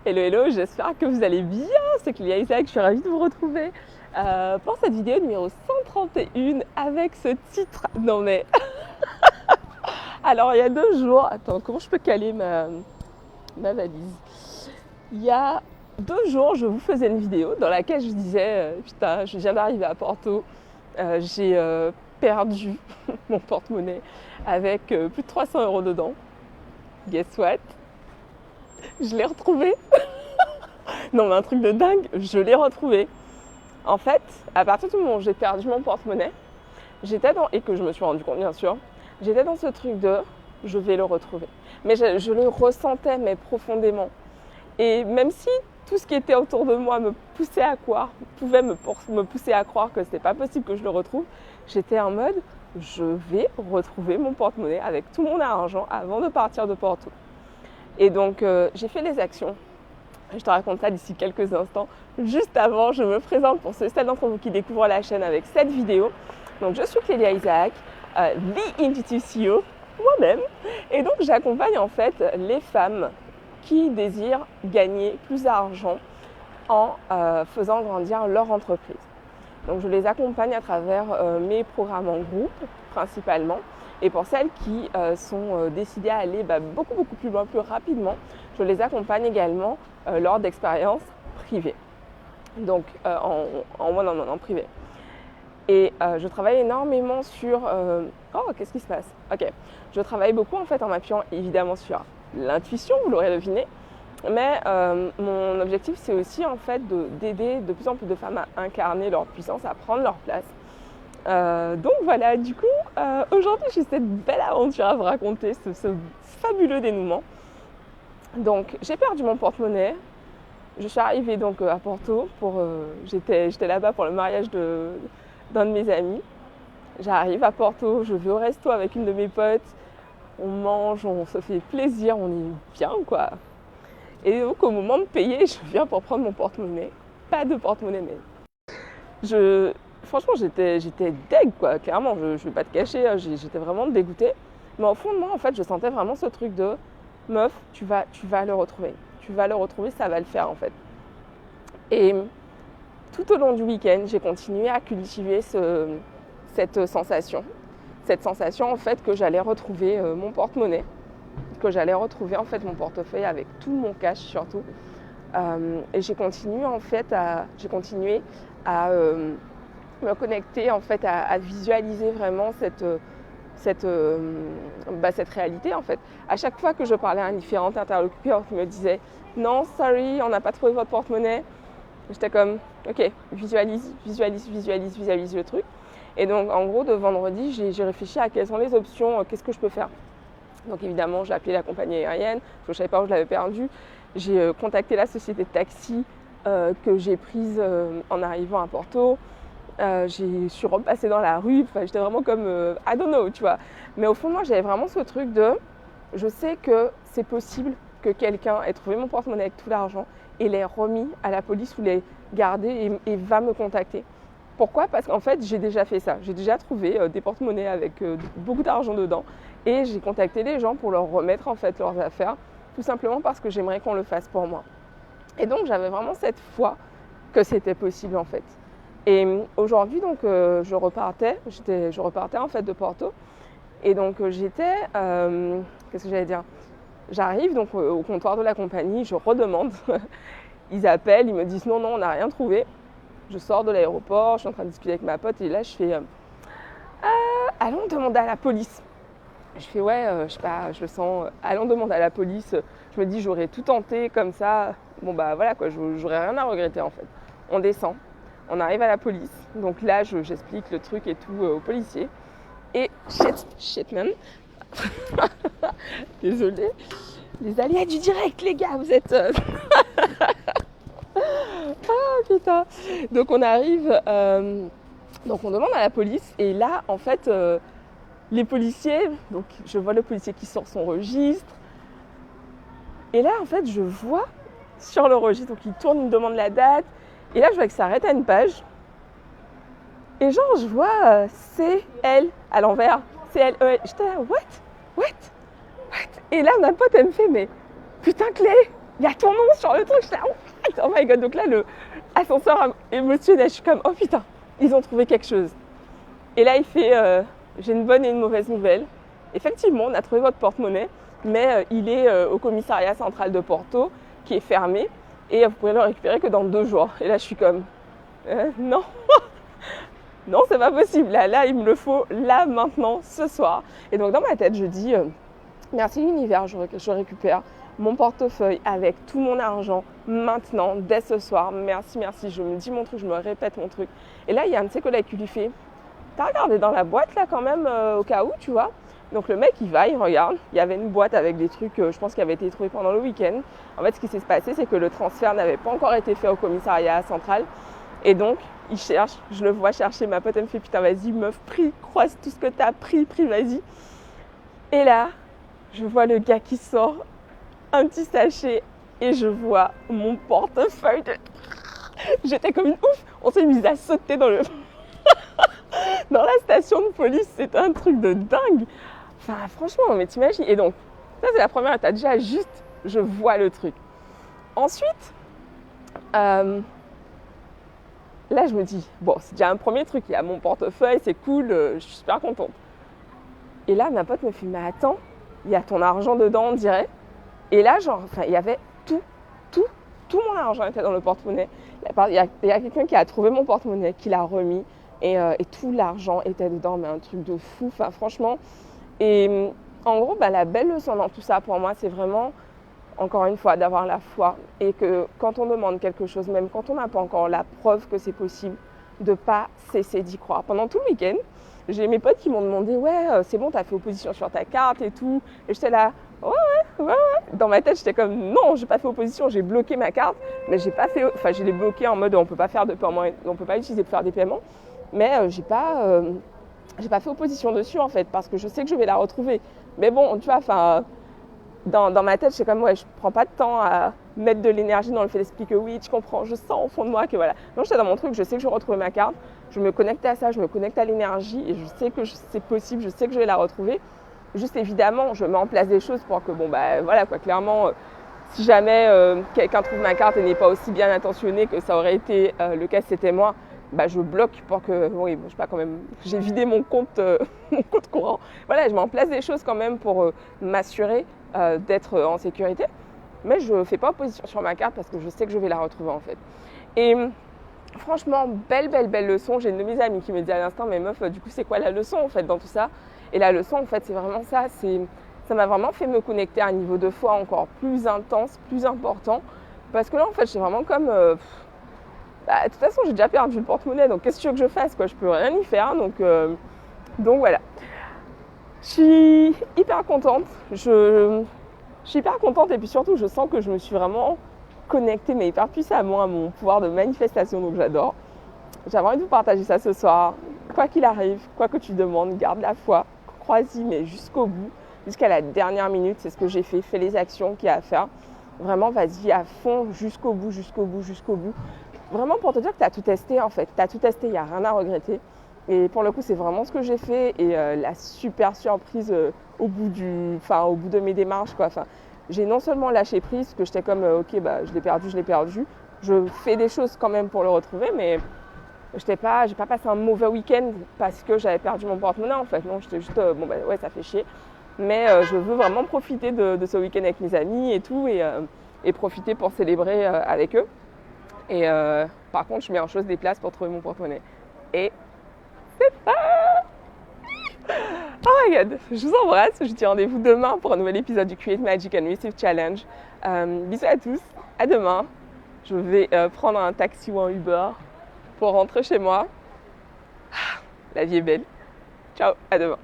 Hello, hello, j'espère que vous allez bien. C'est Clélia Isaac, je suis ravie de vous retrouver pour cette vidéo numéro 131 avec ce titre. Non mais, alors il y a 2 jours, attends, comment je peux caler ma valise? Il y a 2 jours, je vous faisais une vidéo dans laquelle je disais, putain, je viens d'arriver à Porto, j'ai perdu mon porte-monnaie avec plus de 300 € dedans. Guess what? Je l'ai retrouvé. Non mais un truc de dingue, je l'ai retrouvé. En fait, à partir du moment où j'ai perdu mon porte-monnaie, et que je me suis rendu compte bien sûr, j'étais dans ce truc de je vais le retrouver. Mais je le ressentais mais profondément. Et même si tout ce qui était autour de moi pouvait me pousser à croire que c'était pas possible que je le retrouve, j'étais en mode je vais retrouver mon porte-monnaie avec tout mon argent avant de partir de Porto. Et donc j'ai fait les actions. Je te raconte ça d'ici quelques instants. Juste avant, je me présente pour celles d'entre vous qui découvrent la chaîne avec cette vidéo. Donc je suis Clélia Isaac, The Intuitive CEO, moi-même. Et donc j'accompagne en fait les femmes qui désirent gagner plus d'argent en faisant grandir leur entreprise. Donc je les accompagne à travers mes programmes en groupe principalement. Et pour celles qui sont décidées à aller beaucoup plus loin, plus rapidement, je les accompagne également lors d'expériences privées. Donc en one-on-one, en privé. Et je travaille énormément sur... Oh, qu'est-ce qui se passe? Ok. Je travaille beaucoup en fait en m'appuyant évidemment sur l'intuition, vous l'aurez deviné. Mais mon objectif, c'est aussi en fait d'aider de plus en plus de femmes à incarner leur puissance, à prendre leur place. Donc voilà, du coup, aujourd'hui, j'ai cette belle aventure à vous raconter, ce fabuleux dénouement. Donc, j'ai perdu mon porte-monnaie. Je suis arrivée donc à Porto. J'étais là-bas pour le mariage d'un de mes amis. J'arrive à Porto, je vais au resto avec une de mes potes. On mange, on se fait plaisir, on est bien, quoi. Et donc, au moment de payer, je viens pour prendre mon porte-monnaie. Pas de porte-monnaie, mais... Franchement, j'étais deg, quoi, clairement, je ne vais pas te cacher, j'étais vraiment dégoûtée. Mais au fond de moi, en fait, je sentais vraiment ce truc de meuf, tu vas le retrouver. Tu vas le retrouver, ça va le faire, en fait. Et tout au long du week-end, j'ai continué à cultiver cette sensation. Cette sensation, en fait, que j'allais retrouver mon porte-monnaie, que j'allais retrouver, en fait, mon portefeuille avec tout mon cash, surtout. Et j'ai continué, en fait, à me connecter en fait à visualiser vraiment cette réalité en fait. À chaque fois que je parlais à un différent interlocuteur qui me disait non, sorry, on n'a pas trouvé votre porte-monnaie, j'étais comme ok, visualise le truc. Et donc en gros de vendredi, j'ai réfléchi à quelles sont les options, qu'est-ce que je peux faire. Donc évidemment, j'ai appelé la compagnie aérienne, parce que je ne savais pas où je l'avais perdu. J'ai contacté la société de taxi que j'ai prise en arrivant à Porto. Je suis repassée dans la rue, j'étais vraiment comme I don't know, tu vois. Mais au fond de moi, j'avais vraiment ce truc de je sais que c'est possible que quelqu'un ait trouvé mon porte-monnaie avec tout l'argent et l'ait remis à la police ou l'ait gardé et va me contacter. Pourquoi? Parce qu'en fait, j'ai déjà fait ça. J'ai déjà trouvé des porte-monnaies avec beaucoup d'argent dedans et j'ai contacté les gens pour leur remettre en fait leurs affaires, tout simplement parce que j'aimerais qu'on le fasse pour moi. Et donc, j'avais vraiment cette foi que c'était possible en fait. Et aujourd'hui, donc, je repartais en fait de Porto. Et donc, qu'est-ce que j'allais dire? J'arrive donc au comptoir de la compagnie, je redemande. Ils appellent, ils me disent non, on n'a rien trouvé. Je sors de l'aéroport, je suis en train de discuter avec ma pote et là, je fais allons demander à la police. Je fais ouais, je sais pas, je le sens, allons demander à la police. Je me dis, j'aurais tout tenté comme ça. Bon, bah voilà, quoi, j'aurais rien à regretter en fait. On descend. On arrive à la police, donc là j'explique le truc et tout aux policiers. Et shit man, désolée, les aléas du direct les gars, vous êtes... Ah putain. Donc on arrive, donc on demande à la police et là en fait les policiers, donc je vois le policier qui sort son registre. Et là en fait je vois sur le registre, donc il tourne, il me demande la date. Et là, je vois que ça arrête à une page. Et genre, je vois CL à l'envers. CLE. J'étais là, what? Et là, ma pote, elle me fait, mais putain, Clé, il y a ton nom sur le truc. J'étais oh my god. Donc là, le ascenseur émotionnel, je suis comme, oh putain, ils ont trouvé quelque chose. Et là, il fait, j'ai une bonne et une mauvaise nouvelle. Effectivement, on a trouvé votre porte-monnaie, mais il est au commissariat central de Porto, qui est fermé, et vous pourrez le récupérer que dans 2 jours. Et là, je suis comme, non, non, c'est pas possible. Là, il me le faut, là, maintenant, ce soir. Et donc, dans ma tête, je dis, merci l'univers, je récupère mon portefeuille avec tout mon argent maintenant, dès ce soir. Merci, merci. Je me dis mon truc, je me répète mon truc. Et là, il y a un de ses collègues qui lui fait, t'as regardé dans la boîte là quand même au cas où, tu vois. Donc le mec il va, il regarde, il y avait une boîte avec des trucs, je pense qui avaient été trouvés pendant le week-end. En fait ce qui s'est passé c'est que le transfert n'avait pas encore été fait au commissariat central. Et donc il cherche, je le vois chercher, ma pote elle me fait putain vas-y meuf, prie, croise tout ce que t'as, prie, vas-y. Et là, je vois le gars qui sort un petit sachet et je vois mon portefeuille. J'étais comme une ouf, on s'est mis à sauter dans la station de police, c'était un truc de dingue. Enfin, franchement, mais t'imagines. Et donc, ça c'est la première étape. Déjà, juste, je vois le truc. Ensuite, là, je me dis, bon, c'est déjà un premier truc. Il y a mon portefeuille, c'est cool, je suis super contente. Et là, ma pote me fait, mais attends, il y a ton argent dedans, on dirait. Et là, genre, enfin, il y avait tout mon argent était dans le porte-monnaie. Il y a quelqu'un qui a trouvé mon porte-monnaie, qui l'a remis. Et tout l'argent était dedans, mais un truc de fou, enfin franchement. Et en gros, la belle leçon dans tout ça pour moi, c'est vraiment, encore une fois, d'avoir la foi. Et que quand on demande quelque chose, même quand on n'a pas encore la preuve que c'est possible, de ne pas cesser d'y croire. Pendant tout le week-end, j'ai mes potes qui m'ont demandé, ouais, c'est bon, t'as fait opposition sur ta carte et tout. Et j'étais là, ouais. Dans ma tête, j'étais comme, non, j'ai pas fait opposition, j'ai bloqué ma carte, mais j'ai pas fait, enfin, je l'ai bloqué en mode, on peut pas faire de paiement, on peut pas utiliser pour faire des paiements. Mais j'ai pas fait opposition dessus en fait parce que je sais que je vais la retrouver. Mais bon, tu vois, enfin, dans ma tête, je suis comme ouais, je prends pas de temps à mettre de l'énergie dans le fait d'expliquer que oui, tu comprends, je sens au fond de moi que voilà. Non, j'étais dans mon truc, je sais que je vais retrouver ma carte, je me connecte à ça, je me connecte à l'énergie et je sais que c'est possible, je sais que je vais la retrouver. Juste évidemment, je mets en place des choses pour que bon voilà quoi, clairement. Si jamais quelqu'un trouve ma carte et n'est pas aussi bien intentionné que ça aurait été le cas si c'était moi, je bloque pour que, oui, je sais pas quand même, j'ai vidé mon compte courant. Voilà, je mets en place des choses quand même pour m'assurer d'être en sécurité. Mais je ne fais pas opposition sur ma carte parce que je sais que je vais la retrouver en fait. Et franchement, belle leçon. J'ai une de mes amies qui me dit à l'instant, mais meuf, du coup, c'est quoi la leçon en fait dans tout ça? Et la leçon en fait, c'est vraiment ça. Ça m'a vraiment fait me connecter à un niveau de foi encore plus intense, plus important. Parce que là, en fait, c'est vraiment comme... de toute façon, j'ai déjà perdu le porte-monnaie, donc qu'est-ce que tu veux que je fasse quoi? Je peux rien y faire, donc voilà. Je suis hyper contente. Je suis hyper contente et puis surtout, je sens que je me suis vraiment connectée, mais hyper puissamment à mon pouvoir de manifestation, donc j'adore. J'avais envie de vous partager ça ce soir. Quoi qu'il arrive, quoi que tu demandes, garde la foi, crois-y, mais jusqu'au bout, jusqu'à la dernière minute, c'est ce que j'ai fait. Fais les actions qu'il y a à faire. Vraiment, vas-y à fond, jusqu'au bout. Vraiment pour te dire que tu as tout testé en fait. Tu as tout testé, il n'y a rien à regretter. Et pour le coup, c'est vraiment ce que j'ai fait. Et la super surprise au bout de mes démarches, quoi. Enfin, j'ai non seulement lâché prise, que j'étais comme, ok, je l'ai perdu. Je fais des choses quand même pour le retrouver, mais j'ai pas passé un mauvais week-end parce que j'avais perdu mon porte-monnaie en fait. Non, j'étais juste, ouais, ça fait chier. Mais je veux vraiment profiter de ce week-end avec mes amis et tout, et profiter pour célébrer avec eux. Et par contre, je mets en chose des places pour trouver mon porte-monnaie. Et c'est ça! Oh my god! Je vous embrasse. Je vous dis rendez-vous demain pour un nouvel épisode du Create Magic and Receive Challenge. Bisous à tous. À demain. Je vais prendre un taxi ou un Uber pour rentrer chez moi. La vie est belle. Ciao, à demain.